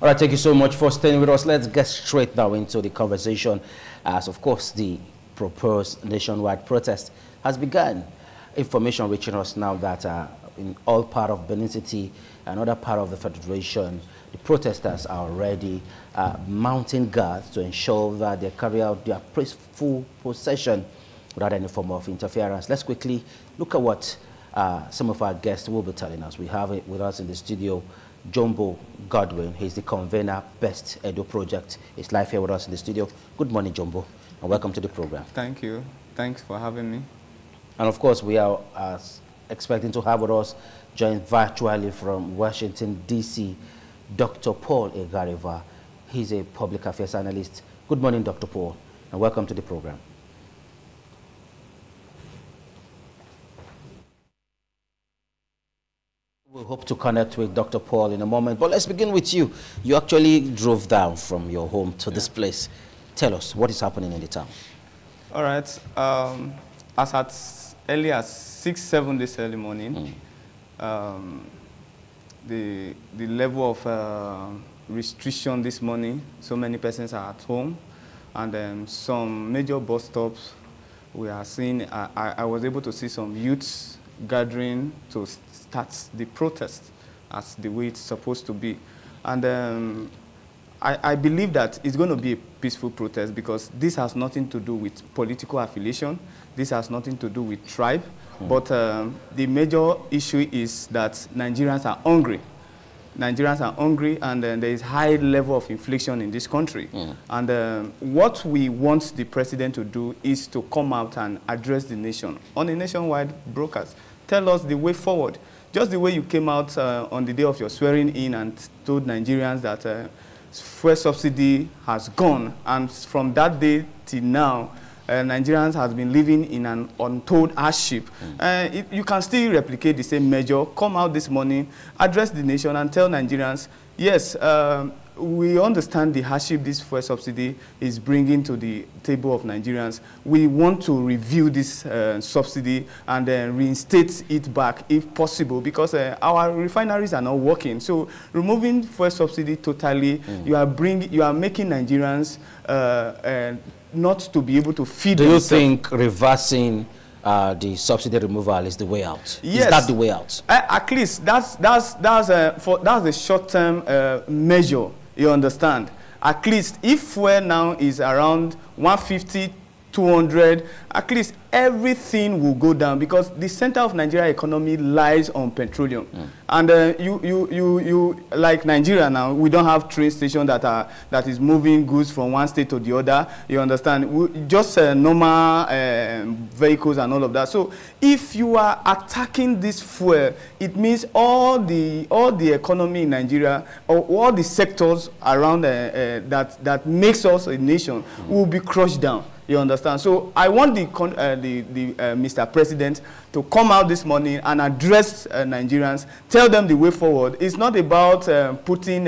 All right, thank you so much for staying with us. Let's get straight now into the conversation, as of course the proposed nationwide protest has begun. Information reaching us now that in all part of Benin City and other part of the Federation, the protesters are already mounting guards to ensure that they carry out their peaceful procession without any form of interference. Let's quickly look at what some of our guests will be telling us. We have it with us in the studio, Jumbo Godwin. He's the convener, Best Edo Project. He's live here with us in the studio. Good morning, Jumbo, and welcome to the program. Thank you. Thanks for having me. And of course, we are expecting to have with us, joined virtually from Washington, D.C., Dr. Paul Egariva. He's a public affairs analyst. Good morning, Dr. Paul, and welcome to the program. We hope to connect with Dr. Paul in a moment, but let's begin with you. You actually drove down from your home to this place. Tell us, what is happening in the town? All right. As at early as 6, 7 this early morning, the level of restriction this morning, so many persons are at home, and some major bus stops we are seeing, I was able to see some youths gathering to start the protest as the way it's supposed to be. And I believe that it's going to be a peaceful protest because this has nothing to do with political affiliation. This has nothing to do with tribe. But the major issue is that Nigerians are hungry. Nigerians are hungry, and there is high level of inflation in this country. And what we want the president to do is to come out and address the nation on a nationwide broadcast. Tell us the way forward. Just the way you came out on the day of your swearing in and told Nigerians that fuel subsidy has gone, and from that day till now, Nigerians have been living in an untold hardship. You can still replicate the same measure, come out this morning, address the nation and tell Nigerians, yes, we understand the hardship this fuel subsidy is bringing to the table of Nigerians. We want to review this subsidy and reinstate it back if possible, because our refineries are not working. So removing fuel subsidy totally, you are making Nigerians not to be able to feed themselves. Do you think reversing the subsidy removal is the way out? Yes. Is that the way out? At least that's a short-term measure. You understand? At least if fuel now is around 150, 200, at least everything will go down, because the center of Nigeria economy lies on petroleum. And you like Nigeria now, we don't have train station that is moving goods from one state to the other. You understand? Just normal vehicles and all of that. So if you are attacking this fuel, it means all the economy in Nigeria, or all the sectors around that makes us a nation, will be crushed down. You understand? So I want the Mr. President to come out this morning and address Nigerians, tell them the way forward. It's not about putting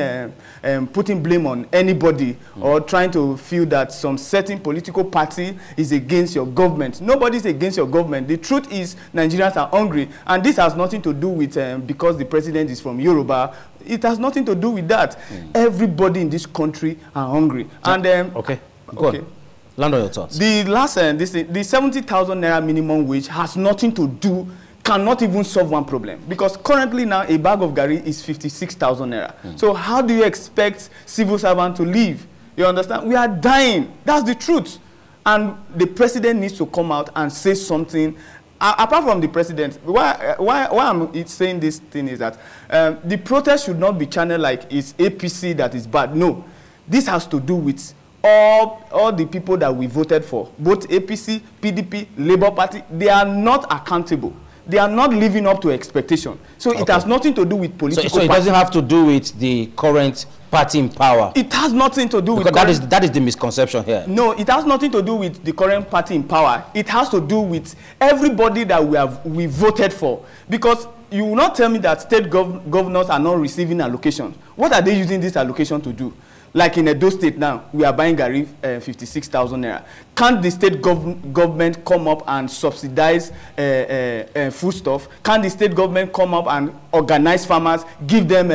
blame on anybody or trying to feel that some certain political party is against your government. Nobody's against your government. The truth is Nigerians are hungry, and this has nothing to do with because the president is from Yoruba. It has nothing to do with that. Everybody in this country are hungry. And okay. Go on. Land on your thoughts. The last, the 70,000 naira minimum wage has nothing to do, cannot even solve one problem, because currently now a bag of gari is 56,000 naira. So how do you expect civil servants to live? You understand? We are dying. That's the truth. And the president needs to come out and say something. Apart from the president, why I'm saying this thing is that the protest should not be channeled like it's APC that is bad. No, this has to do with all the people that we voted for, both APC, PDP, Labour Party. They are not accountable. They are not living up to expectation. So it has nothing to do with political. So it doesn't have to do with the current party in power. It has nothing to do with that is the misconception here. No, it has nothing to do with the current party in power. It has to do with everybody that we voted for. Because you will not tell me that state governors are not receiving allocation. What are they using this allocation to do? Like in Edo State now, we are buying garri 56,000 naira. Can't the state government come up and subsidize foodstuff? Can't the state government come up and organize farmers, give them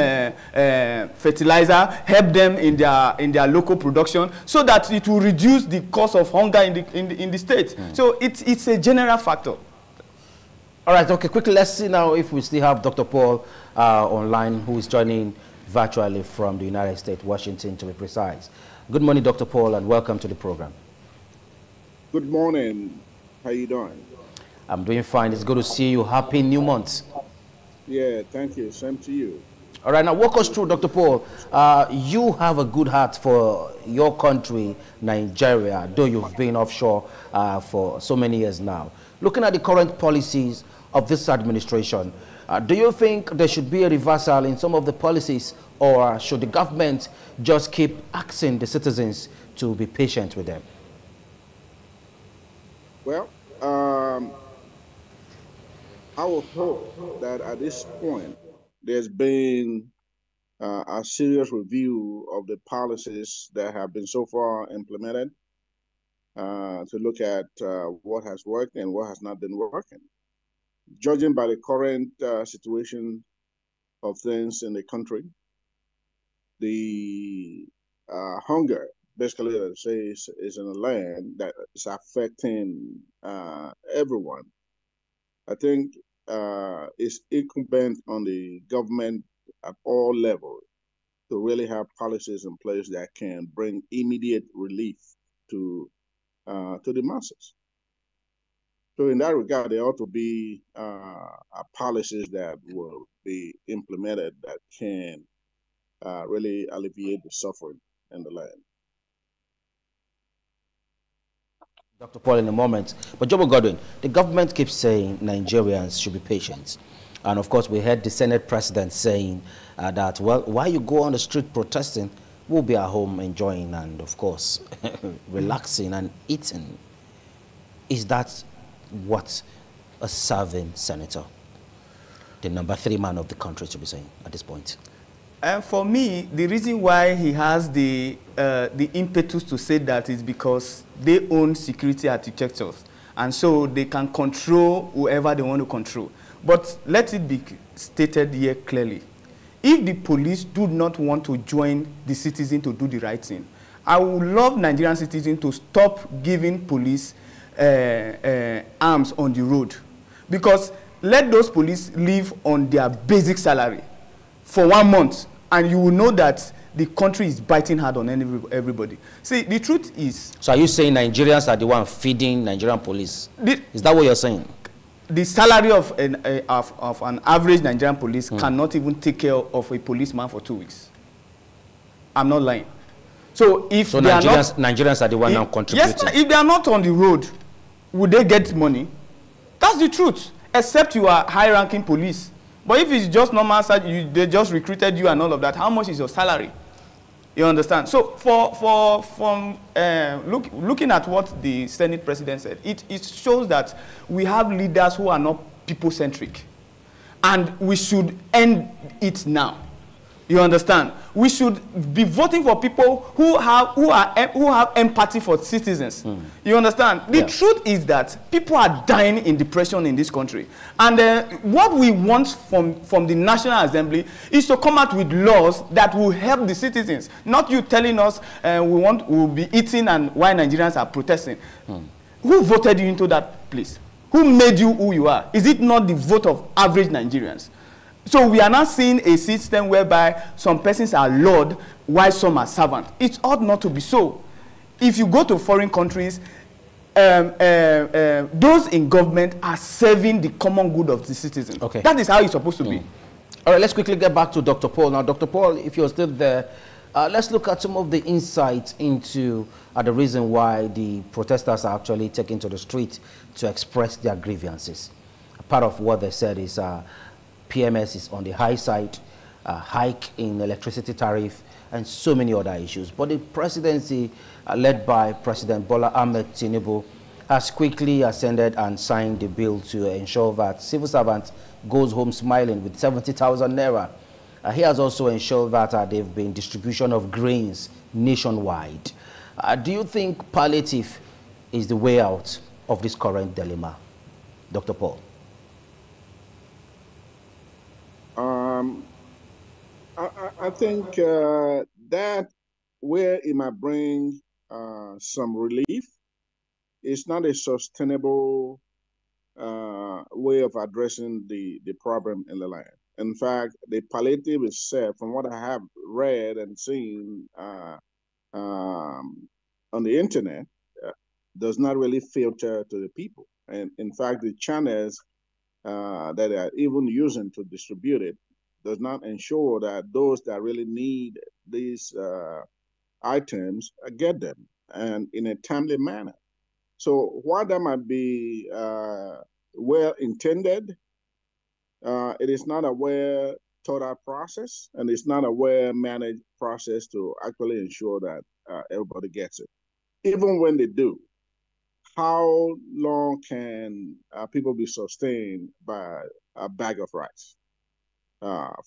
fertilizer, help them in their local production, so that it will reduce the cost of hunger in the state? So it's a general factor. All right, okay, quickly, let's see now if we still have Dr. Paul online, who is joining virtually from the United States, Washington, to be precise. Good morning, Dr. Paul, and welcome to the program. Good morning. How you doing? I'm doing fine. It's good to see you. Happy New Month. Yeah, thank you. Same to you. All right, now walk us through, Dr. Paul. You have a good heart for your country, Nigeria, though you've been offshore for so many years now. Looking at the current policies of this administration, do you think there should be a reversal in some of the policies, or should the government just keep asking the citizens to be patient with them? Well, I would hope that at this point there's been a serious review of the policies that have been so far implemented to look at what has worked and what has not been working. Judging by the current situation of things in the country, the hunger, basically, let's say, is in a land that is affecting everyone. I think it's incumbent on the government at all levels to really have policies in place that can bring immediate relief to the masses. So in that regard, there ought to be policies that will be implemented that can really alleviate the suffering in the land. Dr. Paul, in a moment. But Jobo Godwin, the government keeps saying Nigerians should be patient. And of course, we heard the Senate president saying that, well, while you go on the street protesting, we'll be at home enjoying and, of course, relaxing and eating. Is that what a serving senator, the number 3 man of the country, should be saying at this point? And for me, the reason why he has the impetus to say that is because they own security architectures, and so they can control whoever they want to control. But let it be stated here clearly. If the police do not want to join the citizen to do the right thing, I would love Nigerian citizens to stop giving police arms on the road, because let those police live on their basic salary for 1 month, and you will know that the country is biting hard on everybody. See, the truth is... So are you saying Nigerians are the one feeding Nigerian police? Is that what you're saying? The salary of an average Nigerian police cannot even take care of a policeman for 2 weeks. I'm not lying. So if Nigerians are the one now contributing? Yes, if they are not on the road, would they get money? That's the truth, except you are high-ranking police. But if it's just normal, they just recruited you and all of that, how much is your salary? You understand? So looking at what the Senate president said, it shows that we have leaders who are not people-centric. And we should end it now. You understand? We should be voting for people who have empathy for citizens. You understand? The truth is that people are dying in depression in this country. And what we want from the National Assembly is to come out with laws that will help the citizens. Not you telling us we'll be eating and why Nigerians are protesting. Who voted you into that place? Who made you who you are? Is it not the vote of average Nigerians? So we are now seeing a system whereby some persons are lord while some are servant. It ought not to be so. If you go to foreign countries, those in government are serving the common good of the citizens. Okay. That is how it's supposed to be. All right, let's quickly get back to Dr. Paul. Now, Dr. Paul, if you're still there, let's look at some of the insights into the reason why the protesters are actually taking to the street to express their grievances. Part of what they said is PMS is on the high side, hike in electricity tariff, and so many other issues. But the presidency, led by President Bola Ahmed Tinubu, has quickly ascended and signed the bill to ensure that civil servants goes home smiling with 70,000 naira. He has also ensured that there have been distribution of grains nationwide. Do you think palliative is the way out of this current dilemma, Dr. Paul? I think that where it might bring some relief, it's not a sustainable way of addressing the problem in the land. In fact, the palliative itself, from what I have read and seen on the internet, does not really filter to the people. And in fact, the channels that they are even using to distribute it does not ensure that those that really need these items get them and in a timely manner. So while that might be well intended, it is not a well thought out process, and it's not a well managed process to actually ensure that everybody gets it. Even when they do, how long can people be sustained by a bag of rice, 5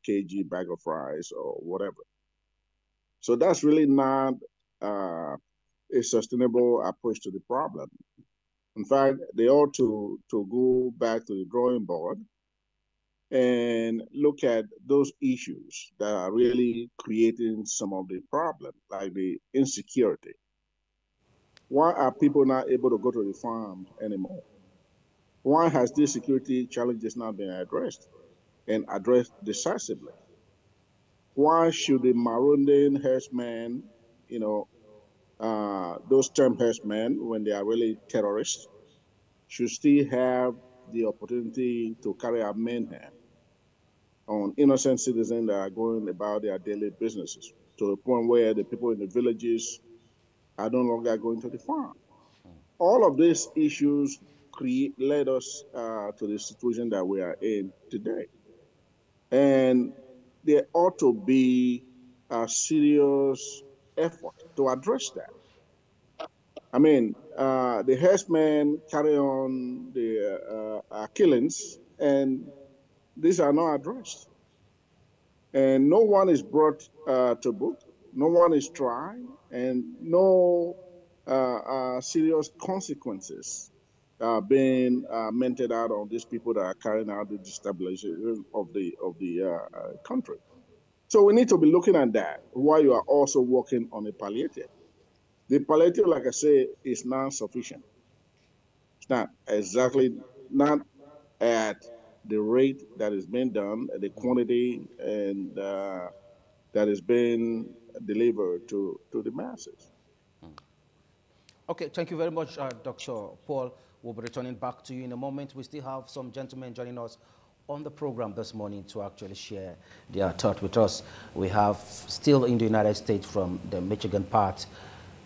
kg bag of rice or whatever? So that's really not a sustainable approach to the problem. In fact, they ought to go back to the drawing board and look at those issues that are really creating some of the problem, like the insecurity. Why are people not able to go to the farms anymore? Why has these security challenges not been addressed and addressed decisively? Why should the marauding herdsmen, those term herdsmen, when they are really terrorists, should still have the opportunity to carry out mayhem on innocent citizens that are going about their daily businesses, to the point where the people in the villages are no longer going to the farm? All of these issues led us to the situation that we are in today. And there ought to be a serious effort to address that. I mean, the herdsmen carry on the killings, and these are not addressed. And no one is brought to book, no one is tried, and no serious consequences being meted out on these people that are carrying out the destabilization of the country. So we need to be looking at that while you are also working on a palliative. The palliative, like I say, is not sufficient. It's not exactly, not at the rate that is being done, the quantity, and that is being delivered to the masses. Okay, thank you very much, Dr. Paul. We'll be returning back to you in a moment. We still have some gentlemen joining us on the program this morning to actually share their thought with us. We have still in the United States, from the Michigan part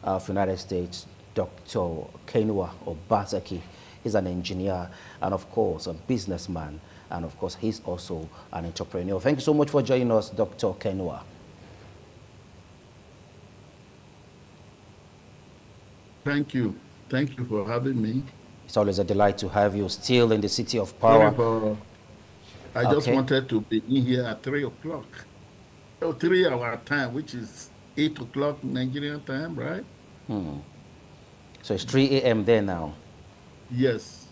of the United States, Dr. Kenua Obaseki. He's an engineer and, of course, a businessman. And, of course, he's also an entrepreneur. Thank you so much for joining us, Dr. Kenua. Thank you. Thank you for having me. It's always a delight to have you still in the city of power. I just wanted to be in here at 3 o'clock. 3 hour time, which is 8 o'clock Nigerian time, right? So it's 3 a.m. there now? Yes.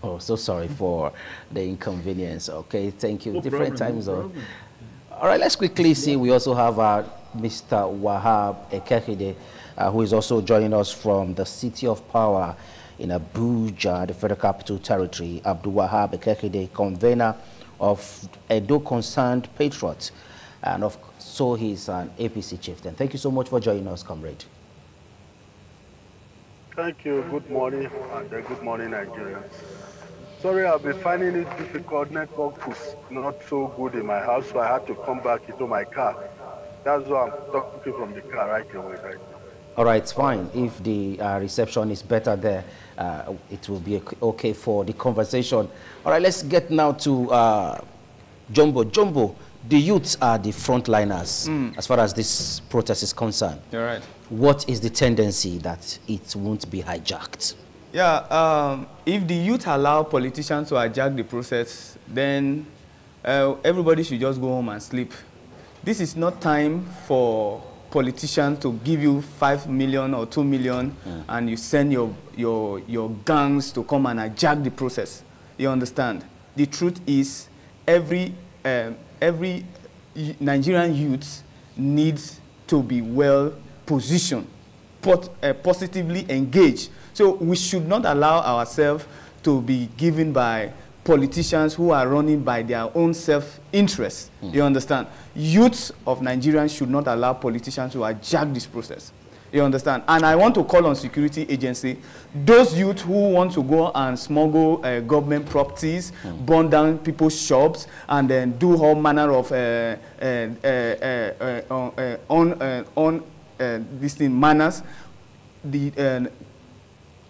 Oh, so sorry for the inconvenience. Okay, thank you. No Different problem, time zone. problem. All right, let's quickly see. We also have Mr. Wahab Ekekide, who is also joining us from the City of Power in Abuja, the Federal Capital Territory. Abdul Wahab Ekekide, convener of Edo Concerned Patriots, and so he's an APC chieftain. Thank you so much for joining us, comrade. Thank you. Good morning, and good morning, Nigerians. Sorry, I've been finding it difficult. Network is not so good in my house, so I had to come back into my car. That's why I'm talking from the car right away, right now. All right, it's fine. If the reception is better there, it will be okay for the conversation. All right, let's get now to Jumbo. Jumbo, the youths are the frontliners as far as this protest is concerned. You're right. What is the tendency that it won't be hijacked? Yeah, if the youth allow politicians to hijack the process, then everybody should just go home and sleep. This is not time for politicians to give you 5 million or 2 million and you send your gangs to come and hijack the process. You understand? The truth is every Nigerian youth needs to be well positioned, positively engaged. So we should not allow ourselves to be given by politicians who are running by their own self-interest. You understand? Youths of Nigerians should not allow politicians to hijack this process. You understand? And I want to call on security agency, those youths who want to go and smuggle government properties, burn down people's shops, and then do all manner of manners.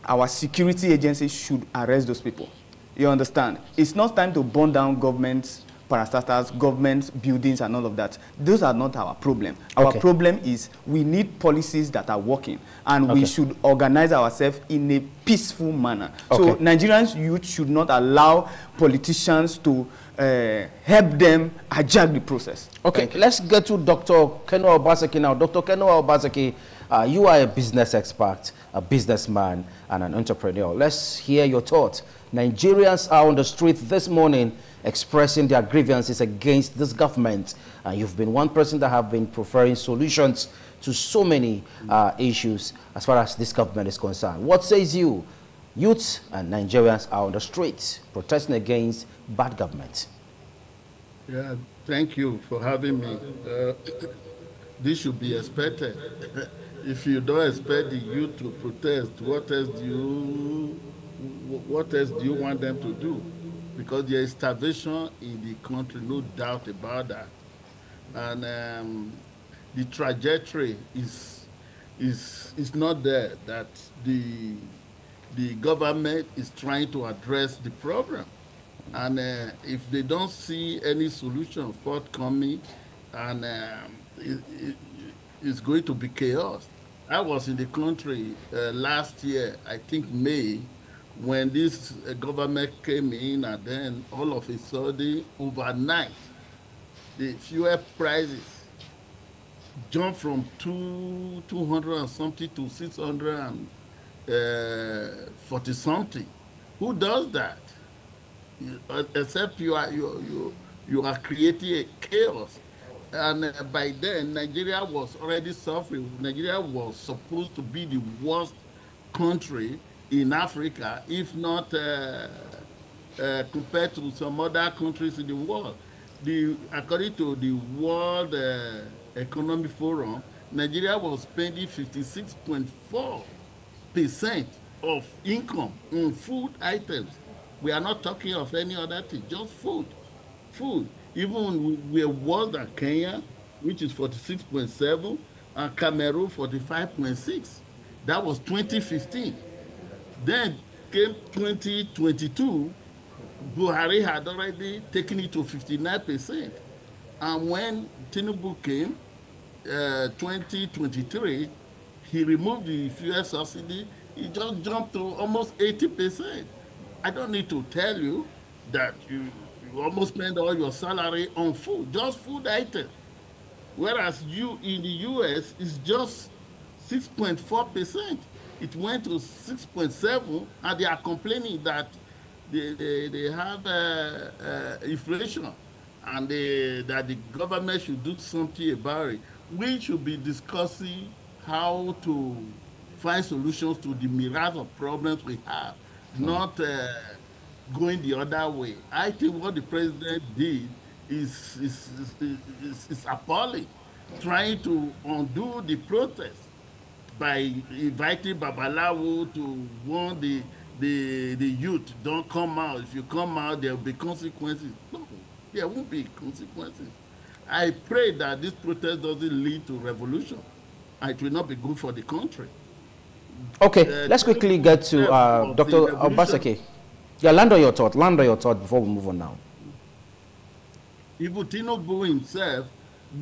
Our security agency should arrest those people. You understand? It's not time to burn down government parastatals, government buildings, and all of that. Those are not our problem. Our problem is we need policies that are working, and we should organize ourselves in a peaceful manner. So Nigerians youth should not allow politicians to help them hijack the process. Okay, let's get to Dr. Kenua Obaseki now. Dr. Kenua Obaseki, you are a business expert, a businessman, and an entrepreneur. Let's hear your thoughts. Nigerians are on the street this morning expressing their grievances against this government. You've been one person that have been preferring solutions to so many issues as far as this government is concerned. What says you? Youths and Nigerians are on the streets protesting against bad government. Yeah, thank you for having me. This should be expected. If you don't expect the youth to protest, what else do you want them to do? Because there is starvation in the country, no doubt about that. And the trajectory is not there, that the government is trying to address the problem. And if they don't see any solution forthcoming, and it's going to be chaos. I was in the country last year, I think May, when this government came in, and then all of a sudden, overnight, the fuel prices jumped from 200 and something to 640 something. Who does that? Except you are creating a chaos. And by then, Nigeria was already suffering. Nigeria was supposed to be the worst country in Africa, if not compared to some other countries in the world. According to the World Economic Forum, Nigeria was spending 56.4% of income on food items. We are not talking of any other thing, just food. Food. Even we are worse than Kenya, which is 46.7, and Cameroon 45.6. That was 2015. Then came 2022, Buhari had already taken it to 59%. And when Tinubu came, 2023, he removed the fuel subsidy, it just jumped to almost 80%. I don't need to tell you that you almost spend all your salary on food, just food items. Whereas you in the US is just 6.4%. It went to 6.7%, and they are complaining that they have inflation, and that the government should do something about it. We should be discussing how to find solutions to the myriad of problems we have, not going the other way. I think what the president did is appalling, trying to undo the protest by inviting Babalawo to warn the youth, don't come out. If you come out, there will be consequences. No, there won't be consequences. I pray that this protest doesn't lead to revolution. It will not be good for the country. Okay, let's quickly get to Dr. Obaseki. Yeah, land on your thought before we move on now. Even Tinubu himself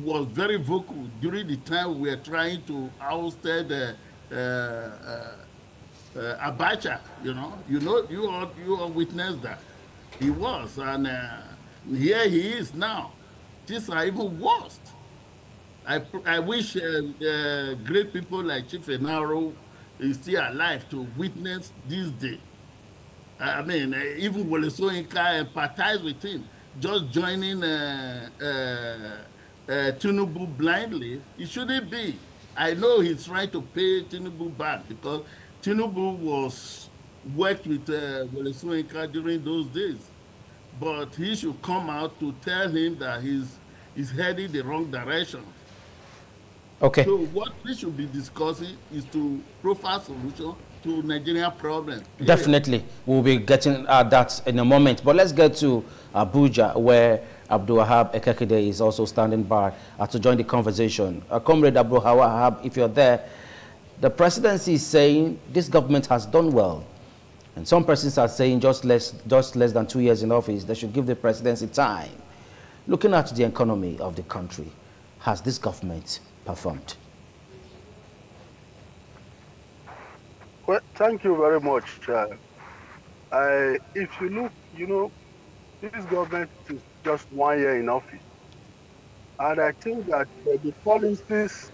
was very vocal during the time we were trying to oust Abacha. You all witnessed that. He was, and Here he is now. These are even worse. I wish great people like Chief Enaro is still alive to witness this day. I mean, even Wole Soyinka empathize with him. Just joining Tinubu blindly, it shouldn't be. I know he's trying to pay Tinubu back because Tinubu was worked with Wole Soyinka during those days. But he should come out to tell him that he's heading the wrong direction. Okay. So what we should be discussing is to profile solution to Nigerian problem. Period. Definitely. We'll be getting at that in a moment. But let's get to Abuja, where Abdul Wahab Ekekide is also standing by to join the conversation. Comrade Abdul Wahab, if you're there, the presidency is saying this government has done well. And some persons are saying just less than 2 years in office, they should give the presidency time. Looking at the economy of the country, has this government performed? Well, thank you very much. If you look, this government is just 1 year in office. And I think that the policies...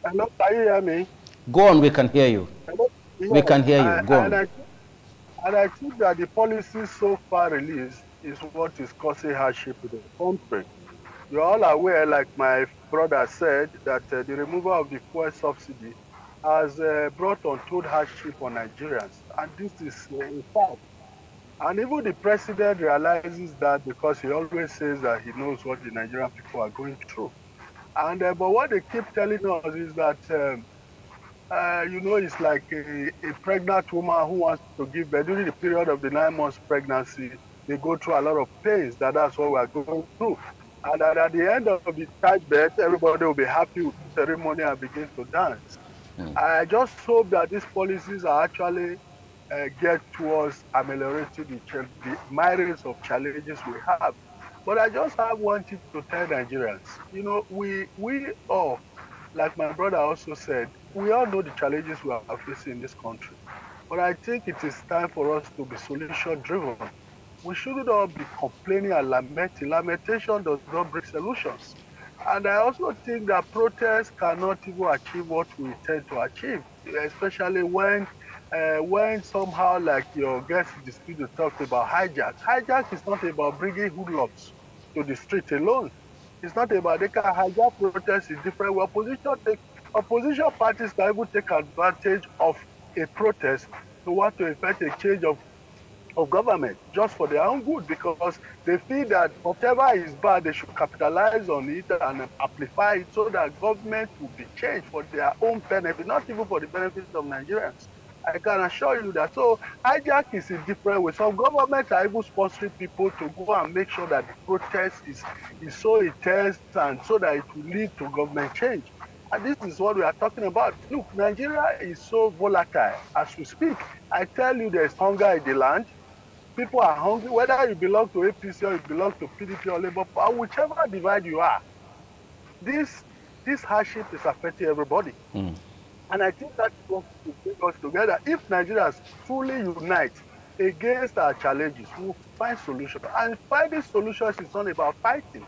Hello, can you hear me? Go on, we can hear you. Hello? Yeah, we can hear you. Go on. And I think that the policies so far released is what is causing hardship in the country. You're all aware, like my brother said, that the removal of the fuel subsidy has brought untold hardship on Nigerians. And this is in fact. And even the president realizes that because he always says that he knows what the Nigerian people are going through. And but what they keep telling us is that, it's like a pregnant woman who wants to give birth. During the period of the 9 months pregnancy, they go through a lot of pains. That's what we are going through. And at the end of the childbirth, everybody will be happy with the ceremony and begin to dance. I just hope that these policies are actually get towards ameliorating the myriads of challenges we have. But I just have one thing to tell Nigerians. We all, like my brother also said, we all know the challenges we are facing in this country. But I think it is time for us to be solution-driven. We shouldn't all be complaining and lamenting. Lamentation does not bring solutions. And I also think that protests cannot even achieve what we intend to achieve, especially when somehow, like your guest in the studio talked about hijack. Hijack is not about bringing hoodlums to the street alone. It's not about they can hijack protests in different ways. Opposition parties can even take advantage of a protest to want to effect a change of government just for their own good, because they feel that whatever is bad, they should capitalize on it and amplify it so that government will be changed for their own benefit, not even for the benefit of Nigerians. I can assure you that. So hijack is a different way. Some governments are even sponsoring people to go and make sure that the protest is so intense and so that it will lead to government change. And this is what we are talking about. Look, Nigeria is so volatile as we speak. I tell you, there's hunger in the land. People are hungry, whether you belong to APC or you belong to PDP or Labour Party, whichever divide you are. This hardship is affecting everybody. And I think that's what will bring us together. If Nigerians truly unite against our challenges, we will find solutions. And finding solutions is not about fighting.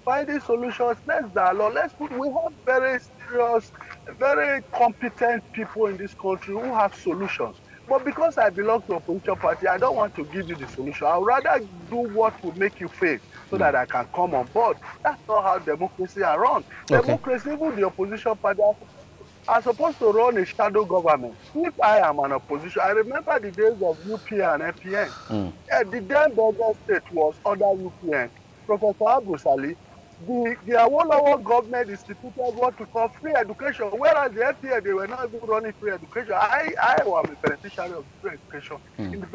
Finding solutions, let's dialogue. We have very serious, very competent people in this country who have solutions. But because I belong to a opposition party, I don't want to give you the solution. I would rather do what will make you fail so that I can come on board. That's not how democracy are run. Okay. Democracy, even the opposition party, are supposed to run a shadow government. If I am an opposition, I remember the days of UPN and FPN. The then Belgian state was under UPN. Professor Abu Sali, the Awolowo government instituted what we call free education, whereas the FPN, they were not even running free education. I am a beneficiary of free education in the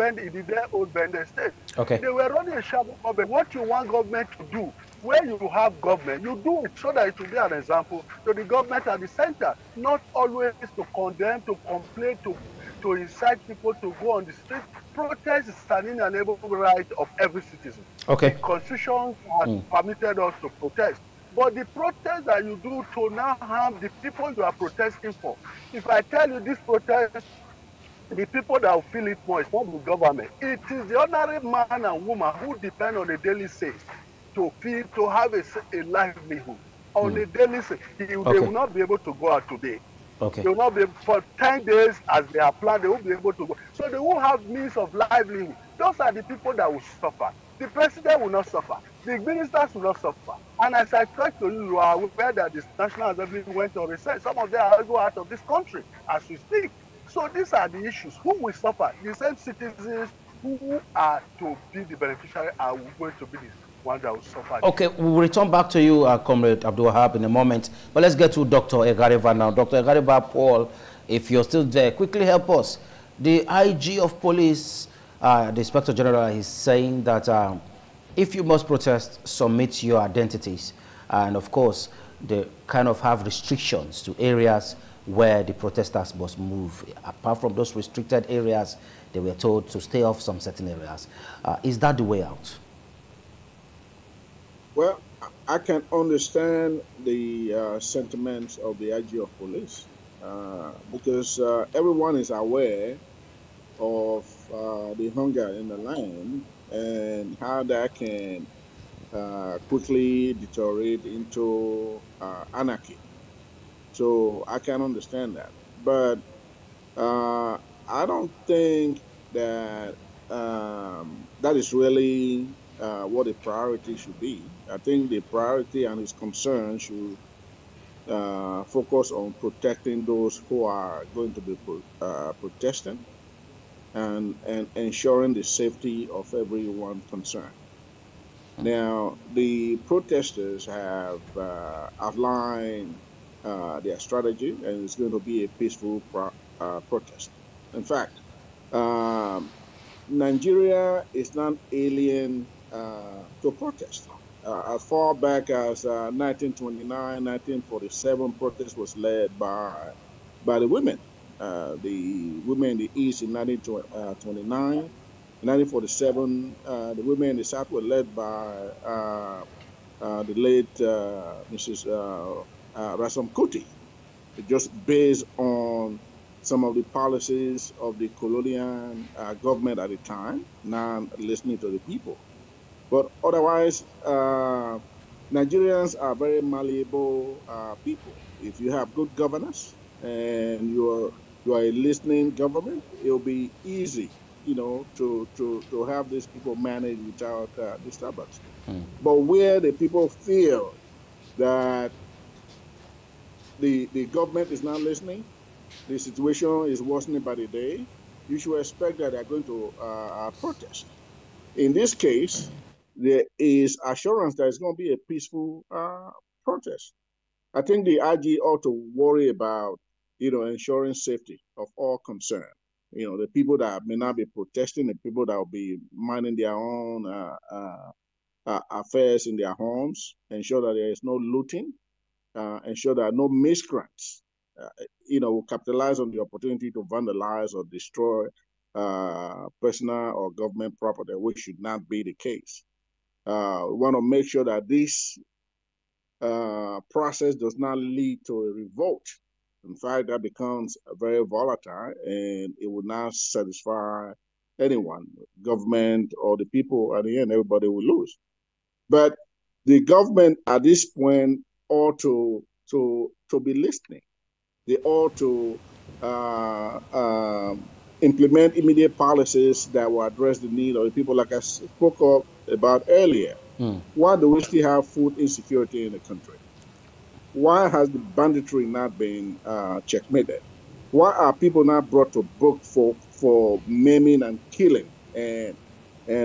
then old Bender state. Okay. They were running a shadow government. What you want government to do, where you have government, you do it so that it will be an example to the government at the center, not always to condemn, to complain, to incite people to go on the street. Protest is an inalienable right of every citizen. Okay. The Constitution has permitted us to protest. But the protest that you do to now harm the people you are protesting for. If I tell you this protest the people that will feel it more is not the government. It is the ordinary man and woman who depend on a daily basis to feed, to have a livelihood on a daily basis. They Okay. will not be able to go out today. Okay. They will not be able, for 10 days as they are planned, they won't be able to go. So they won't have means of livelihood. Those are the people that will suffer. The president will not suffer. The ministers will not suffer. And as I tried to you, are aware that the National Assembly went on research. Some of them are go out of this country as we speak. So these are the issues. Who will suffer? The same citizens who are to be the beneficiary are going to be the one that will suffer. Okay, we'll return back to you, Comrade Abdul Wahab, in a moment. But let's get to Dr. Egareva now. Dr. Egareva, Paul, if you're still there, quickly help us. The IG of police, the Inspector General, is saying that if you must protest, submit your identities. And of course, they kind of have restrictions to areas where the protesters must move. Apart from those restricted areas, they were told to stay off some certain areas. Is that the way out? Well, I can understand the sentiments of the IG of police because everyone is aware of the hunger in the land and how that can quickly deteriorate into anarchy. So I can understand that. But I don't think that that is really what the priority should be. I think the priority and his concern should focus on protecting those who are going to be protesting and ensuring the safety of everyone concerned. Now, the protesters have outlined their strategy, and it's going to be a peaceful protest. In fact, um, Nigeria is not alien to protest. As far back as 1929, 1947, protest was led by the women. The women in the East in 1929. In 1947, the women in the South were led by the late Mrs. Rasom Kuti, just based on some of the policies of the colonial government at the time, not listening to the people. But otherwise, Nigerians are very malleable people. If you have good governance and you are a listening government, it'll be easy, to have these people managed without disturbance. But where the people feel that the government is not listening, the situation is worsening by the day, you should expect that they're going to protest. In this case, there is assurance that it's going to be a peaceful protest. I think the IG ought to worry about, ensuring safety of all concerned. The people that may not be protesting, the people that will be minding their own affairs in their homes, ensure that there is no looting, ensure there are no miscreants, will capitalize on the opportunity to vandalize or destroy personal or government property, which should not be the case. We want to make sure that this process does not lead to a revolt. In fact, that becomes very volatile and it will not satisfy anyone, government or the people. At the end, everybody will lose. But the government at this point ought to be listening. They ought to implement immediate policies that will address the need of the people, like I spoke about earlier. Why do we still have food insecurity in the country? Why has the banditry not been checkmated? Why are people not brought to book for maiming and killing, and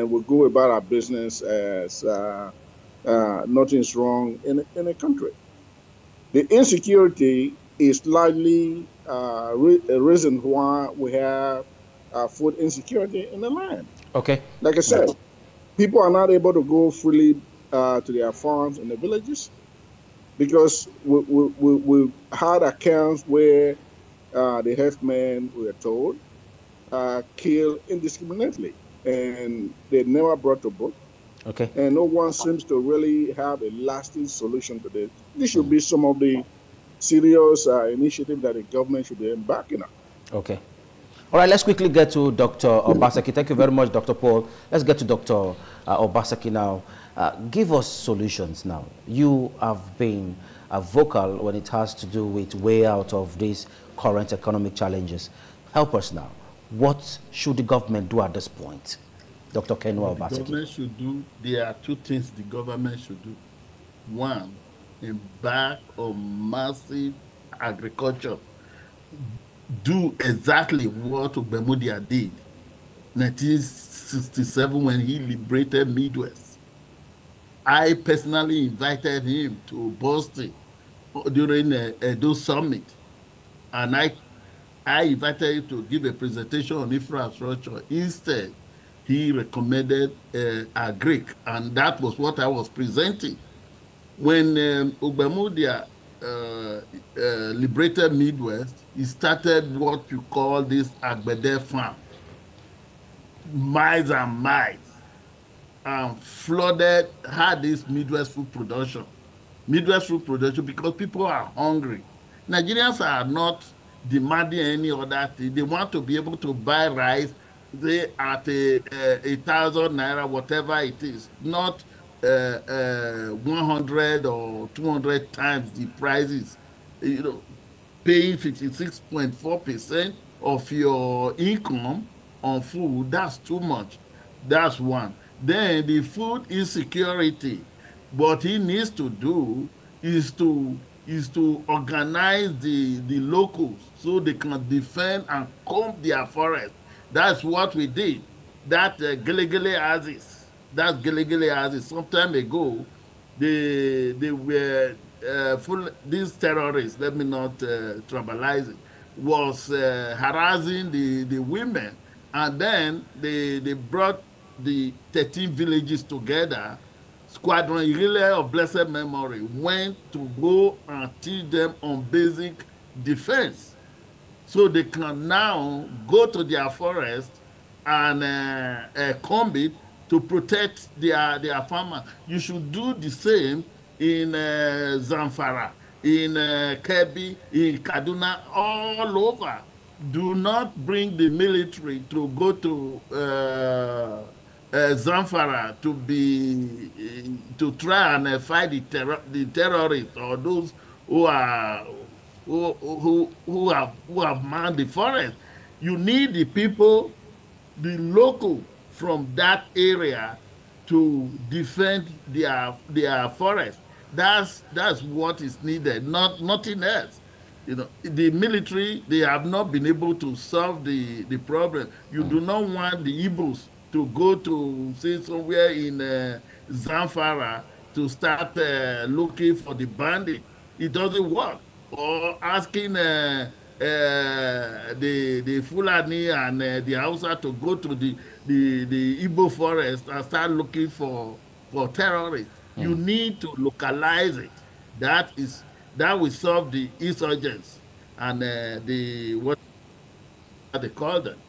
we go about our business as nothing's wrong in the country? The insecurity is largely a reason why we have food insecurity in the land. Okay. Like I said, people are not able to go freely to their farms in the villages because we had accounts where the herdsmen, we are told, kill indiscriminately, and they never brought to book. Okay. And no one seems to really have a lasting solution to this. This should be some of the serious initiative that the government should be embarking on. Okay. All right, let's quickly get to Dr. Obaseki. Thank you very much, Dr. Paul. Let's get to Dr. Obaseki now. Give us solutions now. You have been vocal when it has to do with way out of these current economic challenges. Help us now. What should the government do at this point? Dr. Kenwa Obaseki. The government should do, there are two things the government should do. One, embark on massive agriculture. Do exactly what Ogbemudia did 1967 when he liberated Midwest. I personally invited him to Boston during Edo Summit, and I invited him to give a presentation on infrastructure. Instead, he recommended agric, and that was what I was presenting. When Ogbemudia liberated Midwest, he started what you call this Agbede farm, miles and miles, and flooded, had this Midwest food production. Midwest food production because people are hungry. Nigerians are not demanding any other thing. They want to be able to buy rice at 1,000 naira, whatever it is, not 100 or 200 times the prices. You know, paying 56.4% of your income on food, that's too much. That's one. Then the food insecurity. What he needs to do is to organize the locals so they can defend and comb their forest. That's what we did. That Gelegele Aziz, that's Gelegele Aziz. Some time ago, they were these terrorists, let me not tribalize it, was harassing the women. And then they brought the 13 villages together. Squadron Relay of Blessed Memory went to go and teach them on basic defense, so they can now go to their forest and comb it to protect their farmers. You should do the same in Zamfara, in Kebbi, in Kaduna, all over. Do not bring the military to go to Zamfara to try and fight the terrorists or those who have manned the forest. You need the people, the local from that area, to defend their forest. That's what is needed, nothing else. You know, the military, they have not been able to solve the problem. You do not want the Igbos to go to, say, somewhere in Zamfara to start looking for the bandit. It doesn't work. Or asking the Fulani and the Hausa to go to the Igbo forest and start looking for terrorists. You need to localize it. That will solve the insurgents and what they call them.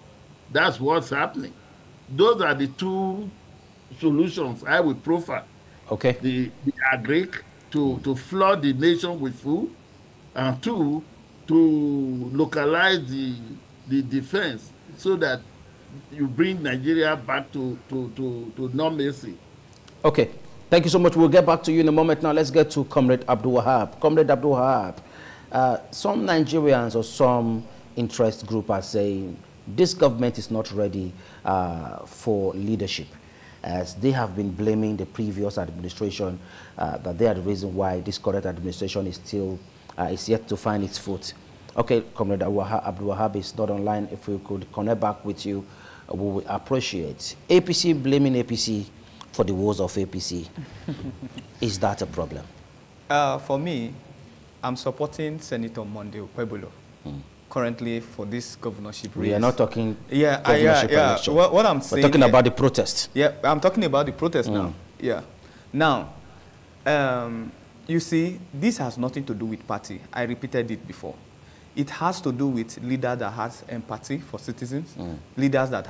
That's what's happening. Those are the two solutions I will profile. Okay. The agric to flood the nation with food, and two, to localize the defense so that you bring Nigeria back to normalcy. Okay. Thank you so much. We'll get back to you in a moment. Now let's get to Comrade Abdul Wahab. Comrade Abdul Wahab, some Nigerians or some interest group are saying this government is not ready for leadership, as they have been blaming the previous administration that they are the reason why this current administration is still is yet to find its foot. Okay, Comrade Abdul Wahab is not online. If we could connect back with you, we would appreciate. APC blaming APC for the woes of APC. Is that a problem? For me, I'm supporting Senator Monday Okpebolo currently for this governorship race. We are not talking governorship election. What I'm saying, we're talking about the protest. Yeah, I'm talking about the protest now. Yeah. Now, you see, this has nothing to do with party. I repeated it before. It has to do with leaders that has empathy for citizens, leaders that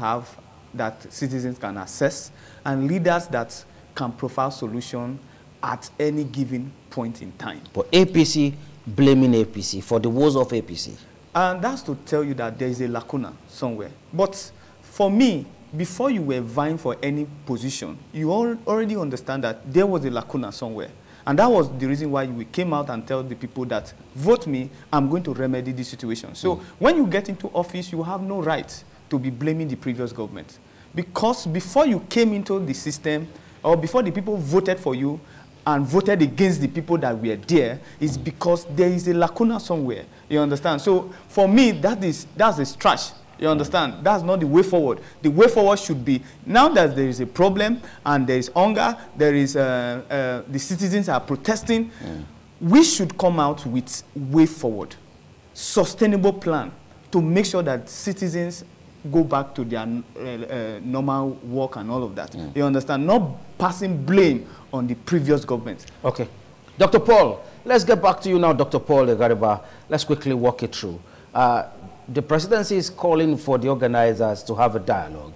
citizens can assess, and leaders that can provide solution at any given point in time. But APC blaming APC for the woes of APC. And that's to tell you that there is a lacuna somewhere. But for me, before you were vying for any position, you already understand that there was a lacuna somewhere. And that was the reason why we came out and tell the people that, vote me, I'm going to remedy this situation. So when you get into office, you have no right to be blaming the previous government. Because before you came into the system, or before the people voted for you and voted against the people that were there, is because there is a lacuna somewhere. You understand? So for me, that's a trash. You understand? That's not the way forward. The way forward should be, now that there is a problem and there is hunger, there is the citizens are protesting, we should come out with way forward, sustainable plan to make sure that citizens go back to their normal work and all of that. You understand? Not passing blame on the previous government. Okay. Dr. Paul, let's get back to you now, Dr. Paul Egariba. Let's quickly walk it through. The presidency is calling for the organizers to have a dialogue.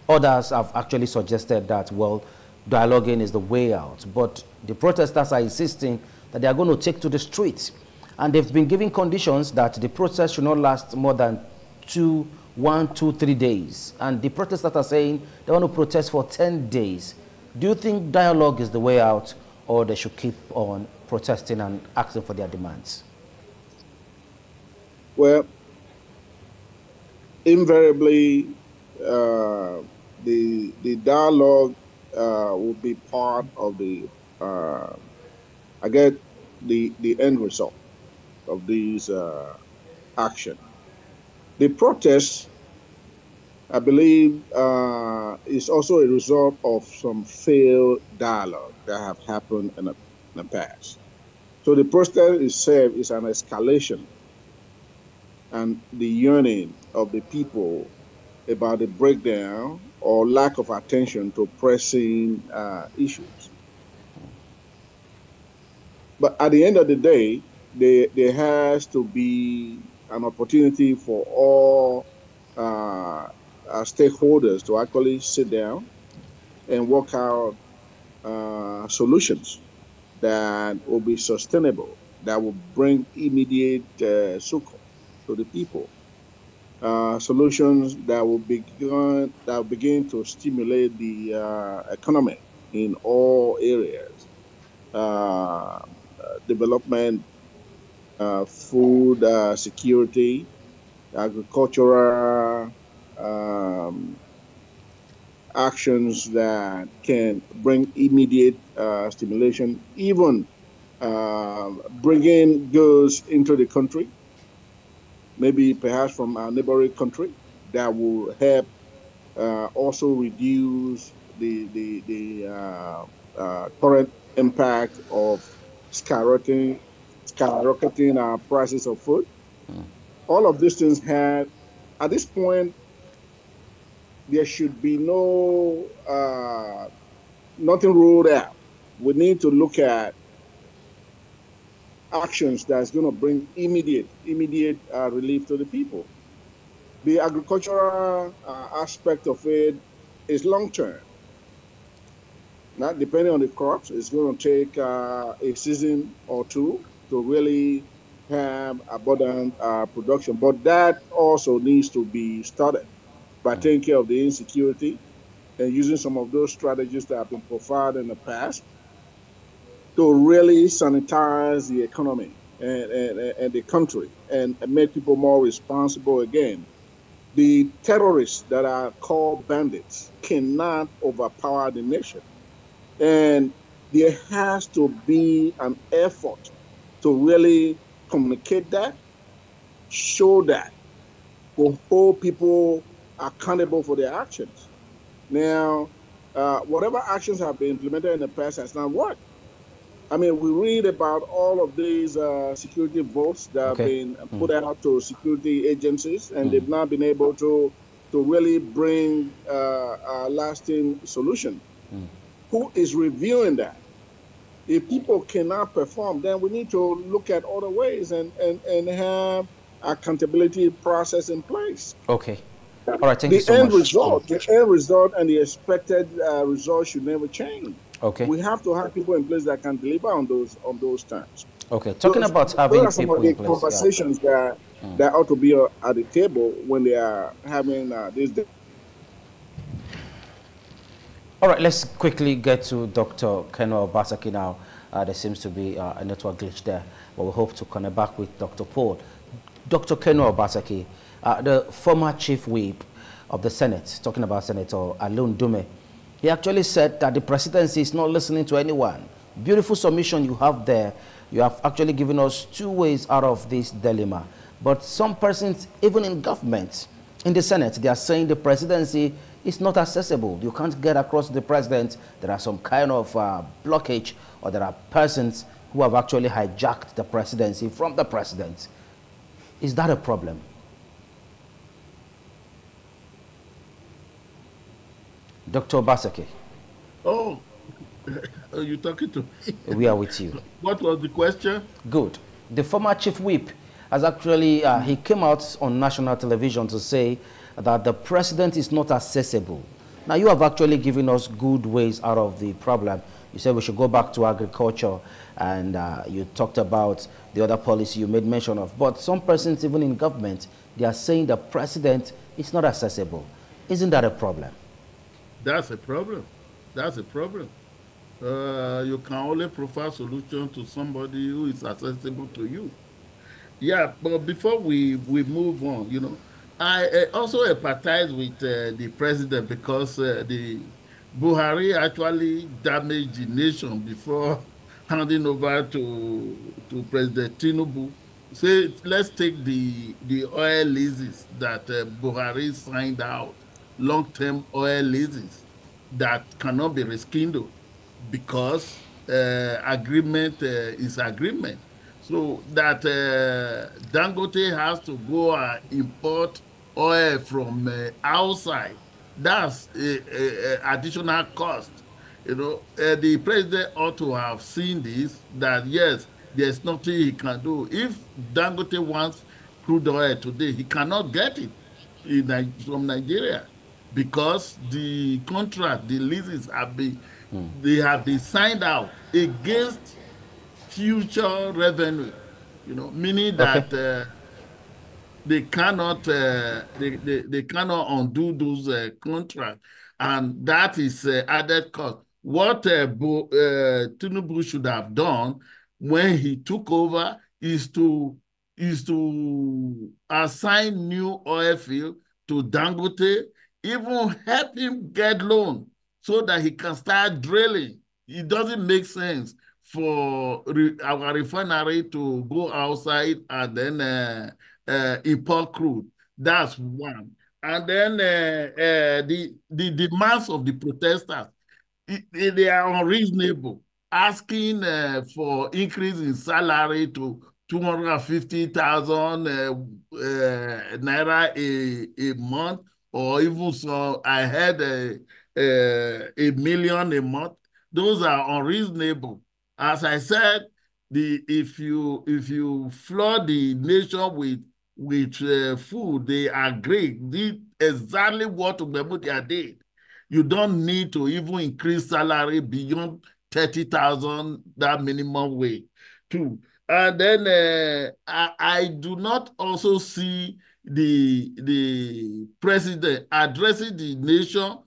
Others have actually suggested that, well, dialoguing is the way out. But the protesters are insisting that they are going to take to the streets. And they've been giving conditions that the protest should not last more than 1, 2, 3 days. And the protesters are saying they want to protest for 10 days. Do you think dialogue is the way out, or they should keep on protesting and asking for their demands? Well, invariably, the dialogue will be part of the end result of these action. The protest, I believe, is also a result of some failed dialogue that have happened in the past. So the protest itself is an escalation and the yearning of the people about the breakdown or lack of attention to pressing issues. But at the end of the day, there has to be an opportunity for all stakeholders to actually sit down and work out solutions that will be sustainable, that will bring immediate succor to the people. Solutions that will begin to stimulate the economy in all areas, development, food security, agricultural actions that can bring immediate stimulation, even bringing goods into the country, maybe perhaps from our neighboring country, that will help also reduce the current impact of skyrocketing prices of food. All of these things at this point, there should be nothing ruled out. We need to look at actions that's going to bring immediate relief to the people. The agricultural aspect of it is long-term. Not depending on the crops, it's going to take a season or two to really have abundant production. But that also needs to be started by taking care of the insecurity and using some of those strategies that have been provided in the past to really sanitize the economy and the country and make people more responsible again. The terrorists that are called bandits cannot overpower the nation. And there has to be an effort to really communicate that, show that, to hold people accountable for their actions. Now, whatever actions have been implemented in the past has not worked. I mean, we read about all of these security votes that have been put out to security agencies, and they've not been able to really bring a lasting solution. Who is reviewing that? If people cannot perform, then we need to look at other ways and have accountability process in place. Okay. All right, thank you so much. The end result and the expected result should never change. Okay. We have to have people in place that can deliver on those terms. Okay, talking about having people in place. Conversations that that ought to be at the table when they are having this. All right, let's quickly get to Dr. Kenwa Obasaki now. There seems to be a network glitch there, but we hope to connect back with Dr. Paul. Dr. Kenwa Obasaki, the former chief whip of the Senate, talking about Senator Alun Dume, he actually said that the presidency is not listening to anyone. Beautiful submission you have there. You have actually given us two ways out of this dilemma. But some persons, even in government, in the Senate, they are saying the presidency is not accessible. You can't get across to the president. There are some kind of blockage, or there are persons who have actually hijacked the presidency from the president. Is that a problem? Dr. Obasaki. Oh, are you talking to me? We are with you. What was the question? Good. The former chief whip has actually, he came out on national television to say that the president is not accessible. Now, you have actually given us good ways out of the problem. You said we should go back to agriculture, and you talked about the other policy you made mention of. But some persons, even in government, they are saying the president is not accessible. Isn't that a problem? That's a problem. That's a problem. You can only provide solution to somebody who is accessible to you. Yeah, but before we move on, you know, I also empathize with the president because the Buhari actually damaged the nation before handing over to President Tinubu. Say, let's take the oil leases that Buhari signed out, long-term oil leases that cannot be rekindled because agreement is agreement. So that Dangote has to go and import oil from outside. That's a additional cost. You know, the president ought to have seen this, that yes, there's nothing he can do. If Dangote wants crude oil today, he cannot get it from Nigeria because the contract, the leases have been, they have been signed out against future revenue, you know, meaning that they cannot they cannot undo those contracts, and that is added cost. What Tinubu should have done when he took over is to assign new oil field to Dangote, even help him get loan so that he can start drilling. It doesn't make sense for our refinery to go outside and then import crude. That's one. And then the demands of the protesters, they are unreasonable, asking for increase in salary to 250,000 naira a month, or even so I had a million a month. Those are unreasonable. As I said, if you flood the nation with food, they agree. Did exactly what Ubemudia did. You don't need to even increase salary beyond 30,000, that minimum wage, too. And then I do not also see the president addressing the nation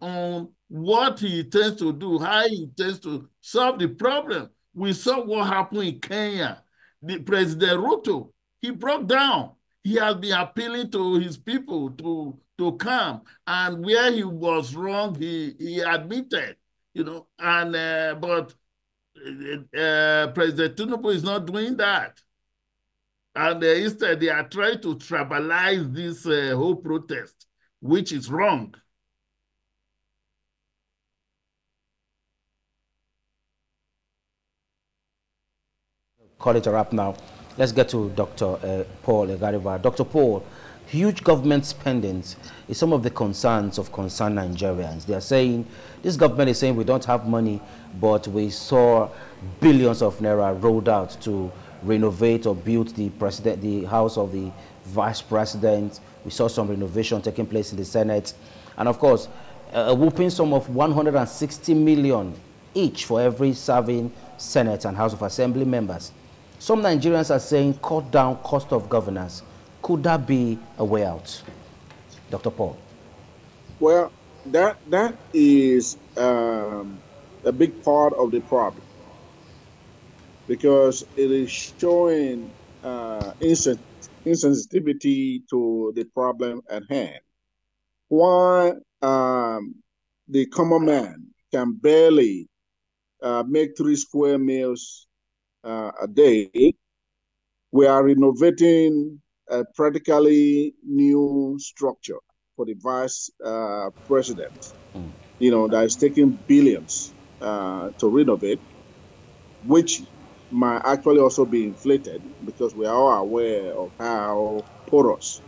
on what he intends to do, how he intends to solve the problem. We saw what happened in Kenya. The President Ruto, he broke down. He has been appealing to his people to come, and where he was wrong, he admitted, you know. And but President Tinubu is not doing that, and instead they are trying to tribalize this whole protest, which is wrong. Call it a wrap now. Let's get to Dr. Paul Egariba. Dr. Paul, huge government spendings is some of the concerns of concerned Nigerians. They are saying, this government is saying we don't have money, but we saw billions of naira rolled out to renovate or build the house of the vice president. We saw some renovation taking place in the Senate. And of course, a whooping sum of 160 million each for every serving Senate and House of Assembly members. Some Nigerians are saying cut down cost of governance. Could that be a way out? Dr. Paul? Well, that is a big part of the problem because it is showing insensitivity to the problem at hand. Why the common man can barely make 3 square meals a day, we are renovating a practically new structure for the vice president, that is taking billions to renovate, which might actually also be inflated because we are all aware of how porous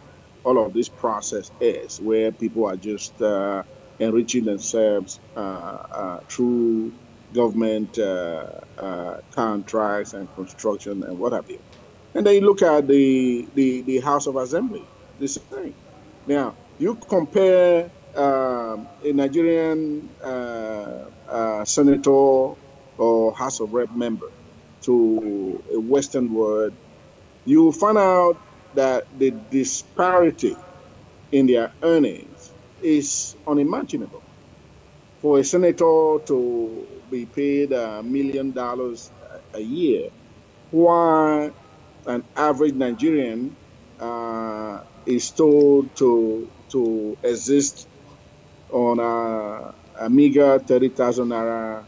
all of this process is, where people are just enriching themselves through government contracts and construction and what have you. And then you look at the House of Assembly, the same. Now, you compare a Nigerian senator or House of Rep member to a Western world, you find out that the disparity in their earnings is unimaginable. For a senator to be paid $1 million a year, while an average Nigerian is told to exist on a meager 30,000 naira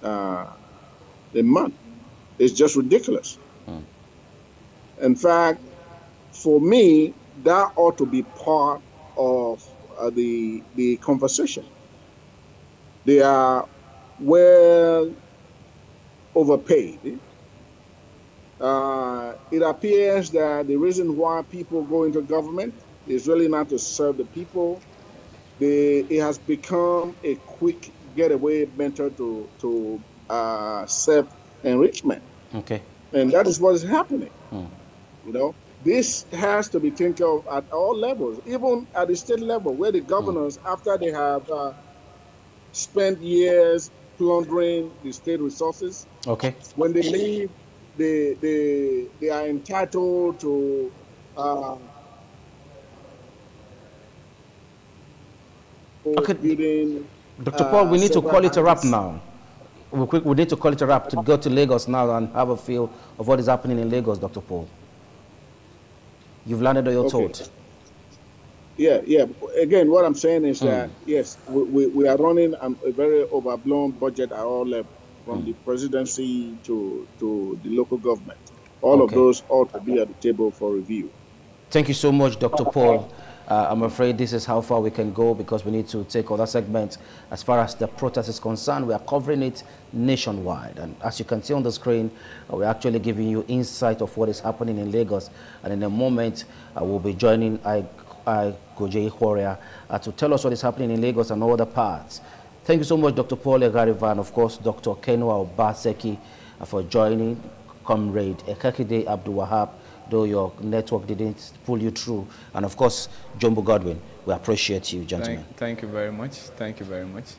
a month. It's just ridiculous. In fact, for me, that ought to be part of the conversation. They are well overpaid. It appears that the reason why people go into government is really not to serve the people. It has become a quick getaway method to self-enrichment. Okay. And that is what is happening. This has to be taken of at all levels, even at the state level, where the governors, after they have spent years plundering the state resources, okay, when they leave, they are entitled to okay. building. Dr. Paul, we need to call it a wrap now. We need to call it a wrap to go to Lagos now and have a feel of what is happening in Lagos, Dr. Paul. You've landed on your thought. Yeah. Again, what I'm saying is that, yes, we are running a very overblown budget at all levels, from the presidency to the local government. All of those ought to be at the table for review. Thank you so much, Dr. Paul. I'm afraid this is how far we can go because we need to take other segments. As far as the protest is concerned, we are covering it nationwide. And as you can see on the screen, we're actually giving you insight of what is happening in Lagos. And in a moment, we'll be joining Goje Horia to tell us what is happening in Lagos and other parts. Thank you so much, Dr. Paul Egariva, and of course, Dr. Kenwa Obaseki for joining. Comrade Ekakide Abdul Wahab, though your network didn't pull you through. And of course, Jumbo Godwin, we appreciate you, gentlemen. Thank you very much. Thank you very much.